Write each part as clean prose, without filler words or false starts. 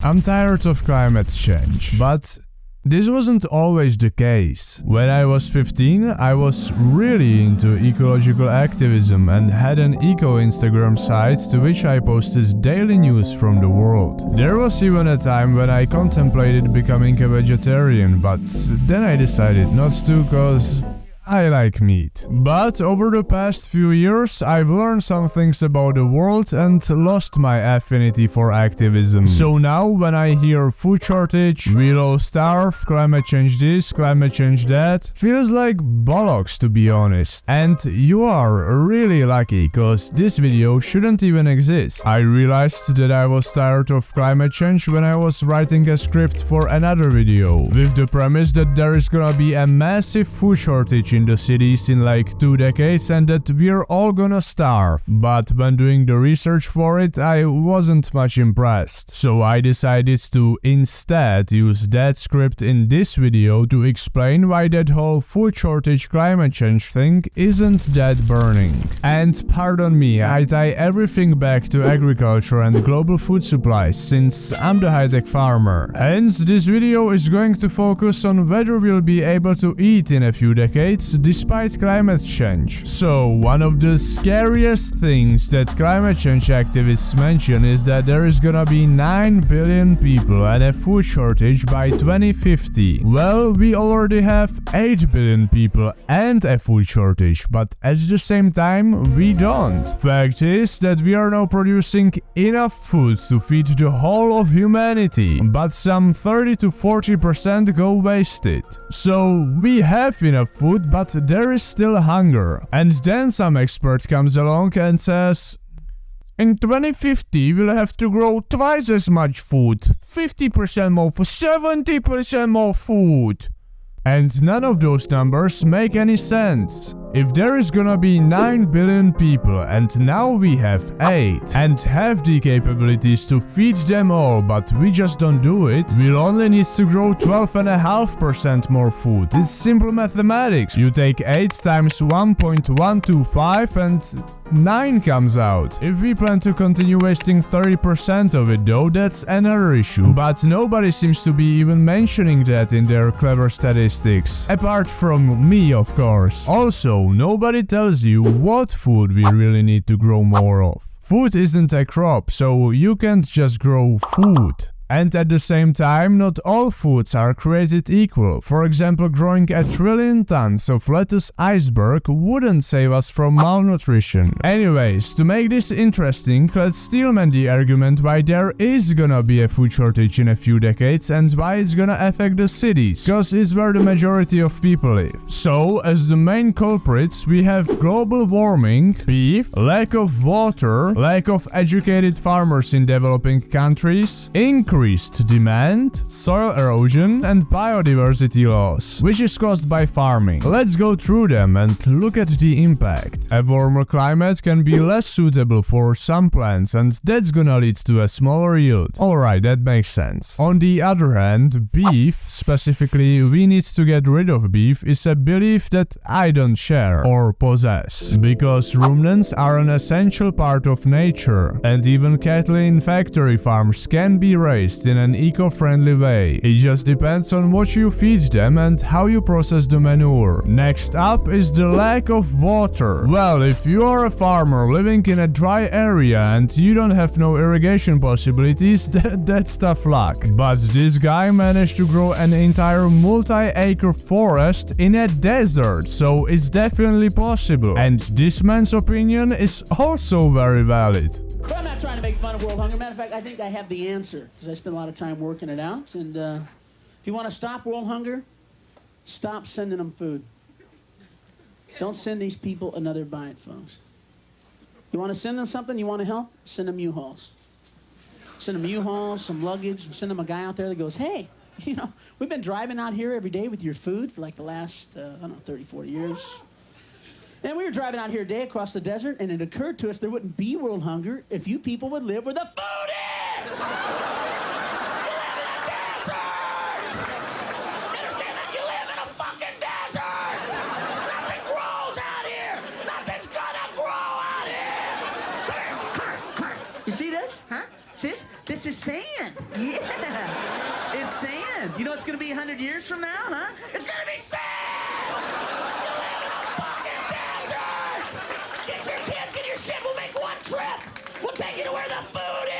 I'm tired of climate change, but this wasn't always the case. When I was 15, I was really into ecological activism and had an eco-Instagram site to which I posted daily news from the world. There was even a time when I contemplated becoming a vegetarian, but then I decided not to cause I like meat. But over the past few years, I've learned some things about the world and lost my affinity for activism. So now when I hear food shortage, we'll all starve, climate change this, climate change that, feels like bollocks to be honest. And you are really lucky, cause this video shouldn't even exist. I realized that I was tired of climate change when I was writing a script for another video, with the premise that there is gonna be a massive food shortage in the cities in like 2 decades and that we're all gonna starve. But when doing the research for it, I wasn't much impressed. So I decided to instead use that script in this video to explain why that whole food shortage climate change thing isn't that burning. And pardon me, I tie everything back to agriculture and global food supplies since I'm the high-tech farmer. Hence, this video is going to focus on whether we'll be able to eat in a few decades despite climate change. So, one of the scariest things that climate change activists mention is that there is gonna be 9 billion people and a food shortage by 2050. Well, we already have 8 billion people and a food shortage, but at the same time, we don't. Fact is that we are now producing enough food to feed the whole of humanity, but some 30 to 40% go wasted. So, we have enough food, but there is still hunger. And then some expert comes along and says, in 2050 we'll have to grow twice as much food, 50% more food, 70% more food. And none of those numbers make any sense. If there is gonna be 9 billion people and now we have 8 and have the capabilities to feed them all but we just don't do it, we'll only need to grow 12.5% more food. It's simple mathematics. You take 8 times 1.125 and 9 comes out. If we plan to continue wasting 30% of it though, that's another issue. But nobody seems to be even mentioning that in their clever statistics. Apart from me, of course. Also, nobody tells you what food we really need to grow more of. Food isn't a crop, so you can't just grow food. And at the same time, not all foods are created equal. For example, growing 1 trillion tons of lettuce iceberg wouldn't save us from malnutrition. Anyways, to make this interesting, let's steelman the argument why there is gonna be a food shortage in a few decades and why it's gonna affect the cities, cause it's where the majority of people live. So, as the main culprits, we have global warming, beef, lack of water, lack of educated farmers in developing countries, increased demand, soil erosion, and biodiversity loss, which is caused by farming. Let's go through them and look at the impact. A warmer climate can be less suitable for some plants and that's gonna lead to a smaller yield. Alright, that makes sense. On the other hand, beef, specifically we need to get rid of beef, is a belief that I don't share or possess, because ruminants are an essential part of nature and even cattle in factory farms can be raised in an eco-friendly way. It just depends on what you feed them and how you process the manure. Next up is the lack of water. Well, if you are a farmer living in a dry area and you don't have no irrigation possibilities, that's tough luck. But this guy managed to grow an entire multi-acre forest in a desert, so it's definitely possible. And this man's opinion is also very valid. But I'm not trying to make fun of world hunger. Matter of fact, I think I have the answer because I spent a lot of time working it out. And if you want to stop world hunger, stop sending them food. Don't send these people another bite, folks. You want to send them something? You want to help? Send them U-Hauls. Send them U-Hauls, some luggage. Send them a guy out there that goes, hey, you know, we've been driving out here every day with your food for like the last, 30, 40 years. And we were driving out here today across the desert, and it occurred to us there wouldn't be world hunger if you people would live where the food is! You live in a desert! Understand that? You live in a fucking desert! Nothing grows out here! Nothing's gonna grow out here! You see this? Huh? See this? This is sand. Yeah. sand. You know it's gonna be 100 years from now, huh? It's gonna be sand! You live in a fucking desert! Get your kids, get your shit, we'll make one trip! We'll take you to where the food is!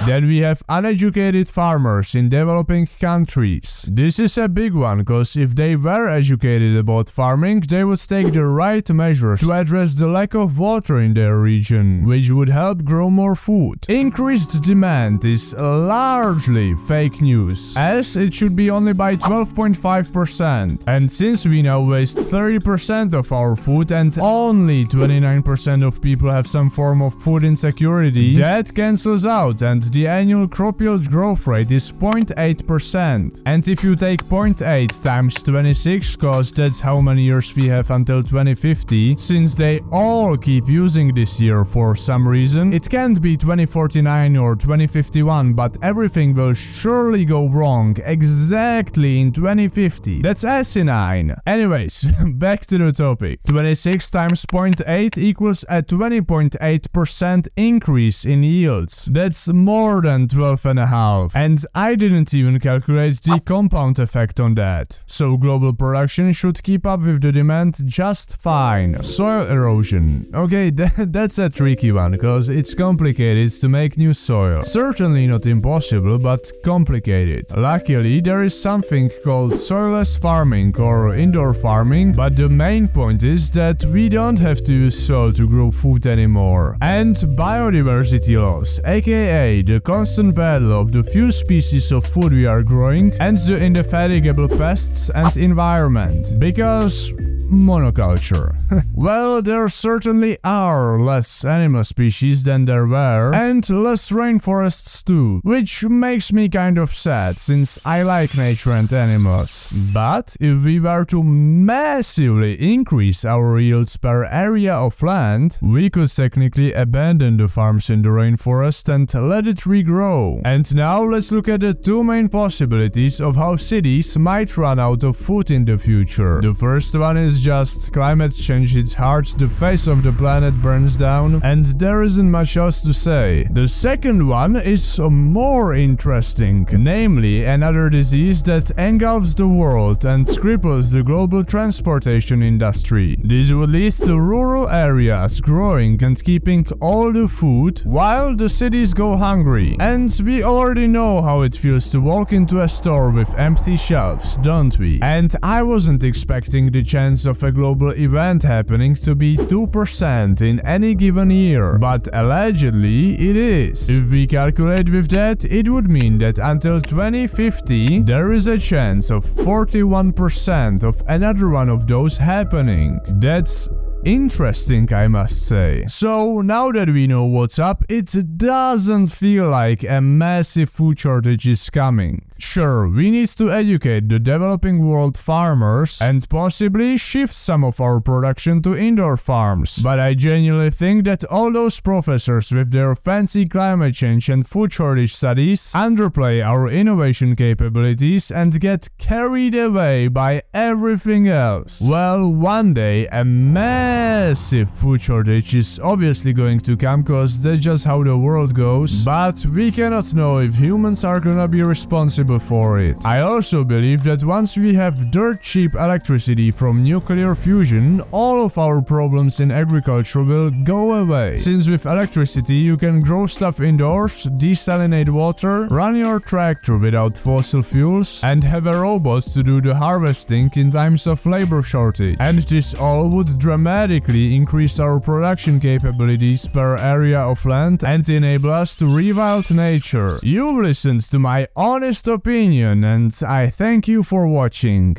Then we have uneducated farmers in developing countries. This is a big one, cause if they were educated about farming, they would take the right measures to address the lack of water in their region, which would help grow more food. Increased demand is largely fake news, as it should be only by 12.5%. And since we now waste 30% of our food and only 29% of people have some form of food insecurity, that cancels out and the annual crop yield growth rate is 0.8%. And if you take 0.8 times 26, cause that's how many years we have until 2050, since they all keep using this year for some reason, it can't be 2049 or 2051, but everything will surely go wrong exactly in 2050. That's asinine. Anyways, back to the topic. 26 times 0.8 equals a 20.8% increase in yields. That's more than 12.5. And I didn't even calculate the compound effect on that. So global production should keep up with the demand just fine. Soil erosion. Okay, that's a tricky one, cause it's complicated to make new soil. Certainly not impossible, but complicated. Luckily, there is something called soilless farming or indoor farming, but the main point is that we don't have to use soil to grow food anymore. And biodiversity loss, aka the constant battle of the few species of food we are growing and the indefatigable pests and environment. Because monoculture. Well, there certainly are less animal species than there were, and less rainforests too, which makes me kind of sad, since I like nature and animals. But if we were to massively increase our yields per area of land, we could technically abandon the farms in the rainforest and let it regrow. And now let's look at the two main possibilities of how cities might run out of food in the future. The first one is just climate change. It's hard, the face of the planet burns down, and there isn't much else to say. The second one is more interesting, namely another disease that engulfs the world and cripples the global transportation industry. This would lead to rural areas growing and keeping all the food, while the cities go hungry. And we already know how it feels to walk into a store with empty shelves, don't we? And I wasn't expecting the chance of a global event happening to be 2% in any given year, but allegedly it is. If we calculate with that, it would mean that until 2050 there is a chance of 41% of another one of those happening. That's interesting, I must say. So now that we know what's up, it doesn't feel like a massive food shortage is coming. Sure, we need to educate the developing world farmers and possibly shift some of our production to indoor farms, but I genuinely think that all those professors with their fancy climate change and food shortage studies underplay our innovation capabilities and get carried away by everything else. Well, one day a massive food shortage is obviously going to come, cause that's just how the world goes, but we cannot know if humans are gonna be responsible for it. I also believe that once we have dirt cheap electricity from nuclear fusion, all of our problems in agriculture will go away. Since with electricity you can grow stuff indoors, desalinate water, run your tractor without fossil fuels, and have a robot to do the harvesting in times of labor shortage. And this all would dramatically increase our production capabilities per area of land and enable us to rewild nature. You've listened to my honest opinion, and I thank you for watching.